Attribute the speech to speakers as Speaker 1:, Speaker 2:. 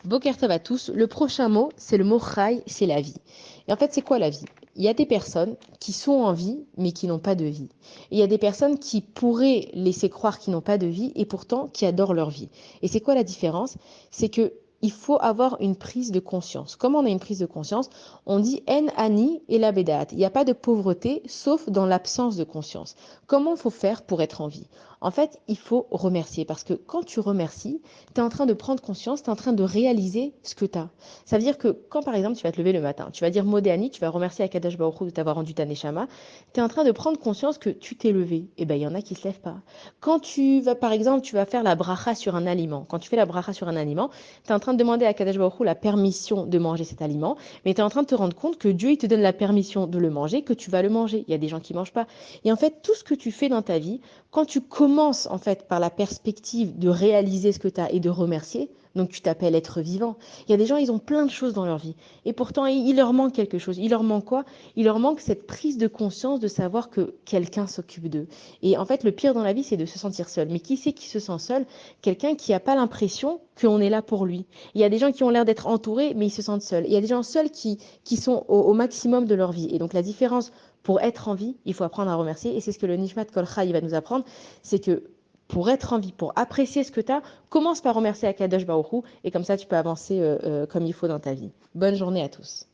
Speaker 1: Boker Tov à tous. Le prochain mot, c'est le mot chai, c'est la vie. Et en fait, c'est quoi la vie? Il y a des personnes qui sont en vie, mais qui n'ont pas de vie. Et il y a des personnes qui pourraient laisser croire qu'ils n'ont pas de vie, et pourtant qui adorent leur vie. Et c'est quoi la différence? C'est que il faut avoir une prise de conscience. Comment on a une prise de conscience? On dit en ani et la bedaat. Il n'y a pas de pauvreté, sauf dans l'absence de conscience. Comment il faut faire pour être en vie? En fait, il faut remercier, parce que quand tu remercies, tu es en train de prendre conscience, tu es en train de réaliser ce que tu as. Ça veut dire que quand, par exemple, tu vas te lever le matin, tu vas dire Modéani, tu vas remercier Akadosh Baruch Hu de t'avoir rendu ta Neshama, tu es en train de prendre conscience que tu t'es levé. Et bien, il y en a qui ne se lèvent pas. Quand tu vas, par exemple, tu vas faire la bracha sur un aliment. Quand tu fais la bracha sur un aliment, tu es en train de demander à Akadosh Baruch Hu la permission de manger cet aliment, mais tu es en train de te rendre compte que Dieu, il te donne la permission de le manger, que tu vas le manger. Il y a des gens qui ne mangent pas. Et en fait, tout ce que tu fais dans ta vie, quand tu commences en fait par la perspective de réaliser ce que tu as et de remercier, donc tu t'appelles être vivant. Il y a des gens, ils ont plein de choses dans leur vie et pourtant il leur manque quelque chose. Il leur manque quoi? Il leur manque cette prise de conscience de savoir que quelqu'un s'occupe d'eux. Et en fait, le pire dans la vie, c'est de se sentir seul. Mais qui c'est qui se sent seul? Quelqu'un qui n'a pas l'impression qu'on est là pour lui. Il y a des gens qui ont l'air d'être entourés, mais ils se sentent seuls. Il y a des gens seuls qui sont au maximum de leur vie. Et donc la différence pour être en vie, il faut apprendre à remercier. Et c'est ce que le Nishmat Kol Chai va nous apprendre, c'est que pour être en vie, pour apprécier ce que tu as, commence par remercier Akadosh Baruch Hu, et comme ça tu peux avancer comme il faut dans ta vie. Bonne journée à tous.